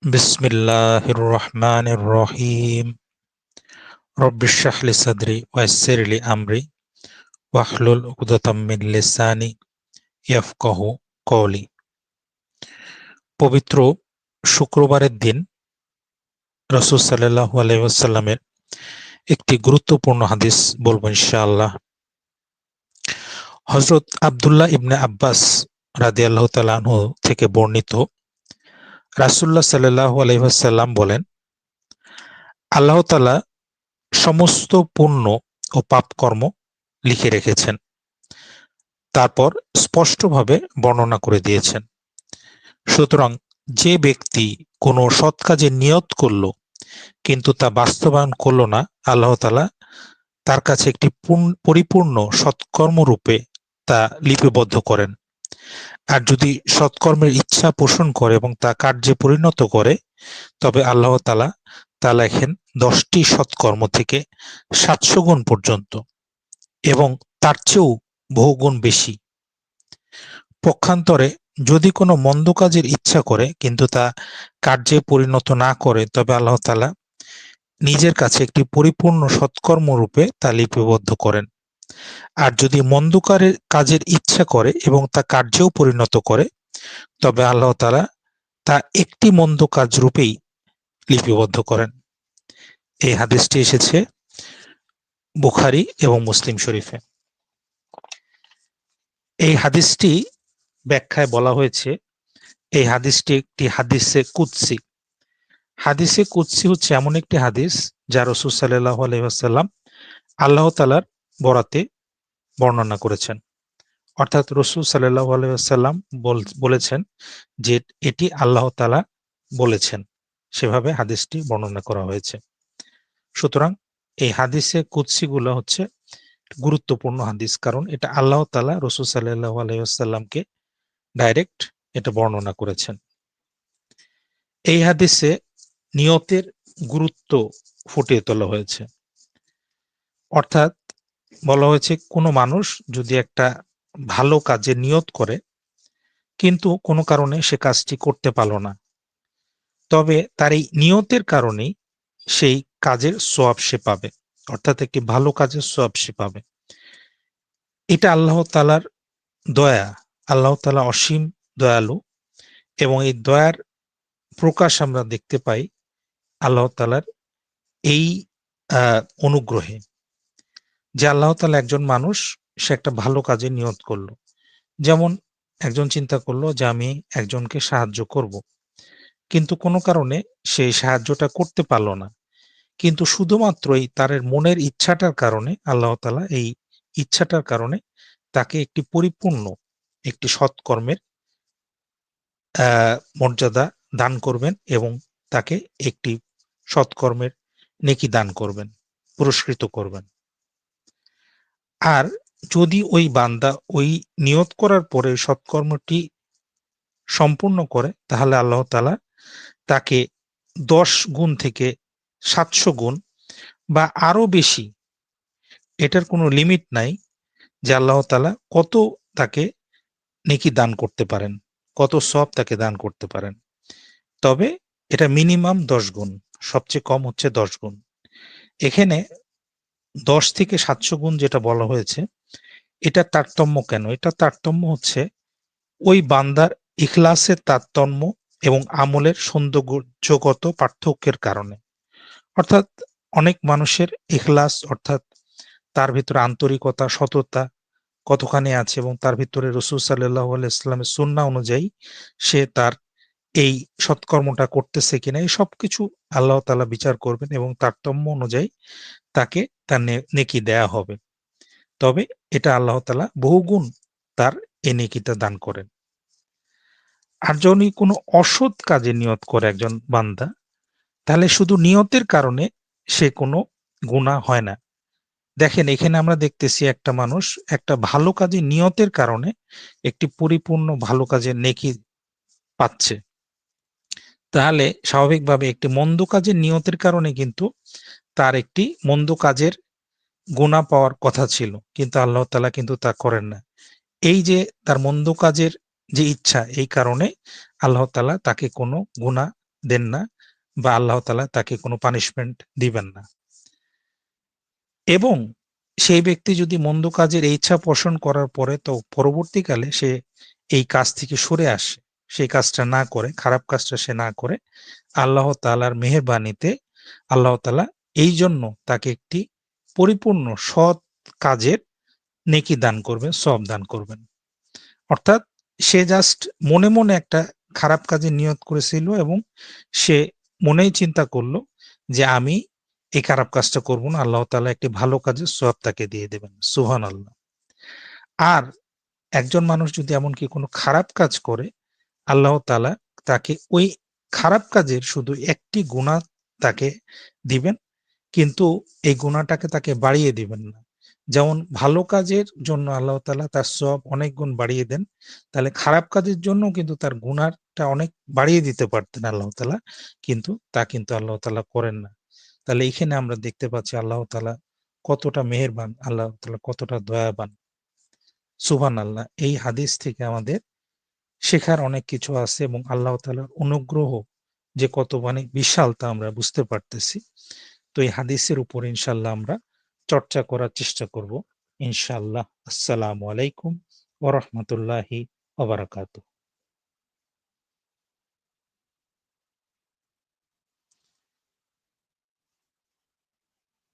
বিসমিল্লাহির রহমানির রহিম। রব্বিশরাহ লি সাদরি ওয়াইসসির লি আমরি ওয়াহলুল উকদাতাম মিন লিসানি ইয়াফকাহু কওলি। পবিত্র শুক্রবারের দিন রাসূল সাল্লাল্লাহু আলাইহি ওয়াসাল্লামের একটি গুরুত্বপূর্ণ হাদিস বলবো ইনশাআল্লাহ। হযরত আব্দুল্লাহ ইবনে আব্বাস রাদিয়াল্লাহু তাআলা আনহু থেকে বর্ণিত, রাসূলুল্লাহ সাল্লাল্লাহু আলাইহি ওয়াসাল্লাম বলেন, আল্লাহ তাআলা সমস্ত পুণ্য ও পাপকর্ম লিখে রেখেছেন। তারপর স্পষ্টভাবে বর্ণনা করে দিয়েছেন। সুতরাং যে ব্যক্তি কোনো সৎ কাজে নিয়ত করল কিন্তু তা বাস্তবায়ন করল না, আল্লাহ তাআলা তার কাছে একটি পরিপূর্ণ সৎকর্ম রূপে তা লিপিবদ্ধ করেন। আর যদি সৎকর্মের ইচ্ছা পোষণ করে এবং তা কার্যে পরিণত করে, তবে আল্লাহ তাআলা তা লেখেন 10টি সৎকর্ম থেকে 700 গুণ পর্যন্ত এবং তার চেয়েও বহুগুণ বেশি। পক্ষান্তরে যদি কোনো মন্দ কাজের ইচ্ছা করে কিন্তু তা কার্যে পরিণত না করে, তবে আল্লাহ তাআলা নিজের কাছে একটি পরিপূর্ণ সৎকর্ম রূপে তা লিপিবদ্ধ করেন। আর যদি মন্দ কাজের ইচ্ছা করে এবং তা কার্যেও পরিণত করে, তবে আল্লাহ তাআলা তা একটি মন্দ কাজ রূপেই লিপিবদ্ধ করেন। এই হাদিসটি এসেছে বুখারী এবং মুসলিম শরীফে। এই হাদিসটি ব্যাখ্যায় বলা হয়েছে, এই হাদিসটি একটি হাদিসে কুদসি। হাদিসে কুদসি হচ্ছে এমন একটি হাদিস যা রাসূল সাল্লাল্লাহু আলাইহি ওয়াসাল্লাম আল্লাহ তাআলার বরাতে বর্ণনা করেছেন। অর্থাৎ রাসূল সাল্লাল্লাহু আলাইহি ওয়াসাল্লাম বলেছেন যে এটি আল্লাহ তাআলা বলেছেন, সেভাবে হাদিসটি বর্ণনা করা হয়েছে। সুতরাং এই হাদিসে কুদসিগুলো হচ্ছে গুরুত্বপূর্ণ হাদিস, কারণ এটা আল্লাহ তাআলা রাসূল সাল্লাল্লাহু আলাইহি ওয়াসাল্লামকে ডাইরেক্ট এটা বর্ণনা করেছেন। এই হাদিসে নিয়তের গুরুত্ব ফুটিয়ে তোলা হয়েছে। অর্থাৎ বলা হয়েছে কোনো মানুষ যদি একটা ভালো কাজে নিয়ত করে কিন্তু কোনো কারণে সে কাজটি করতে পারল না, তবে তার এই নিয়তের কারণেই সেই কাজের সওয়াব সে পাবে। অর্থাৎ একটি ভালো কাজের সওয়াব সে পাবে। এটা আল্লাহ তাআলার দয়া। আল্লাহ তাআলা অসীম দয়ালু এবং এই দয়ার প্রকাশ আমরা দেখতে পাই আল্লাহ তাআলার এই অনুগ্রহে, যে আল্লাহ তাআলা একজন মানুষ সে একটা ভালো কাজে নিয়ত করলো। যেমন একজন চিন্তা করলো যে আমি একজনকে সাহায্য করব, কিন্তু কোনো কারণে সেই সাহায্যটা করতে পারল না। কিন্তু শুধুমাত্রই তার মনের ইচ্ছাটার কারণে আল্লাহ তাআলা এই ইচ্ছাটার কারণে তাকে একটি পরিপূর্ণ একটি সৎকর্মের মর্যাদা দান করবেন এবং তাকে একটি সৎকর্মের নেকি দান করবেন, পুরস্কৃত করবেন। আর যদি ওই বান্দা ওই নিয়ত করার পরে সৎকর্মটি সম্পূর্ণ করে, তাহলে আল্লাহ তাআলা তাকে 10 গুণ থেকে 700 গুণ বা আরো বেশি, এটার কোনো লিমিট নাই যে আল্লাহ তাআলা কত তাকে নেকি দান করতে পারেন, কত সওয়াব তাকে দান করতে পারেন। তবে এটা মিনিমাম 10 গুণ, সবচেয়ে কম হচ্ছে 10 গুণ। এখানে 10 থেকে 700 গুণ যেটা বলা হয়েছে, এটা তারতম্য কেন? এটা তারতম্য হচ্ছে ওই বান্দার ইখলাসের তারতম্য এবং আমলের সৌন্দর্যগত পার্থক্যের কারণে। অর্থাৎ অনেক মানুষের ইখলাস অর্থাৎ তার ভিতরে আন্তরিকতা, সততা কতখানি আছে এবং তার ভিতরে রাসূল সাল্লাল্লাহু আলাইহি ওয়াসাল্লামের সুন্নাহ অনুযায়ী সে তার এই সৎকর্মটা করতেছে কিনা, এই সবকিছু আল্লাহ তাআলা বিচার করবেন এবং তারতম্য অনুযায়ী তাকে তার নেকি দেয়া হবে। তবে এটা আল্লাহ তাআলা বহুগুণ তার এই নেকিটা দান করেন। আর যদি কোনো অসৎ কাজে নিয়ত করে একজন বান্দা, তাহলে শুধু নিয়তের কারণে সে কোনো গুনাহ হয় না। দেখেন এখানে আমরা দেখতেছি একটা মানুষ একটা ভালো কাজে নিয়তের কারণে একটি পরিপূর্ণ ভালো কাজের নেকি পাচ্ছে। তাহলে স্বাভাবিকভাবে একটি মন্দ কাজের নিয়তের কারণে কিন্তু তার একটি মন্দ কাজের গুনাহ পাওয়ার কথা ছিল। কিন্তু আল্লাহ তাআলা কিন্তু তা করেন না। এই যে তার মন্দ কাজের যে ইচ্ছা, এই কারণে আল্লাহ তাআলা তাকে কোনো গুনাহ দেন না বা আল্লাহ তাআলা তাকে কোনো পানিশমেন্ট দিবেন না। এবং সেই ব্যক্তি যদি মন্দ কাজের এই ইচ্ছা পোষণ করার পরে তো পরবর্তীকালে সে এই কাজ থেকে সরে আসে, সেই কাজটা না করে, খারাপ কাজটা সে না করে, আল্লাহ তাআলার মেহেরবানিতে আল্লাহ তাআলা এইজন্য তাকে একটি পরিপূর্ণ সৎ কাজের নেকি দান করবেন, সওয়াব দান করবেন। অর্থাৎ সে জাস্ট মনে, মনে একটা খারাপ কাজে নিয়ত করেছিল এবং সে মনেই চিন্তা করল যে আমি এই খারাপ কাজটা করব না। আল্লাহ তাআলা একটি ভালো কাজের সওয়াব তাকে দিয়ে দেবেন। সুবহানাল্লাহ। আর একজন মানুষ যদি এমনকি কোনো খারাপ কাজ করে, আল্লাহ তাআলা তাকে ওই খারাপ কাজের শুধু একটি গুনাহ তাকে দিবেন। কিন্তু এই গুনাহটাকে তাকে বাড়িয়ে দিবেন না। যেমন ভালো কাজের জন্য আল্লাহ তাআলা তার সওয়াব অনেক গুণ বাড়িয়ে দেন। তাহলে খারাপ কাজের জন্যও কিন্তু তার গুনাহটা অনেক বাড়িয়ে দিতে পারতেন আল্লাহ তাআলা। কিন্তু তা কিন্তু আল্লাহ তাআলা করেন না। তাহলে এইখানে আমরা দেখতে পাচ্ছি আল্লাহ তাআলা কতটা মেহেরবান, আল্লাহ তাআলা কতটা দয়াবান। সুবহানাল্লাহ। এই হাদিস থেকে আমাদের শেখার অনেক কিছু আছে এবং আল্লাহ তাআলার অনুগ্রহ যে কত মানে বিশাল তা আমরা বুঝতে পারতেছি। তো এই হাদিসের উপর ইনশাআল্লাহ আমরা চর্চা করার চেষ্টা করব। ইনশাআল্লাহ। আসসালামু আলাইকুম ওয়া রাহমাতুল্লাহি ওয়া বারাকাতুহু।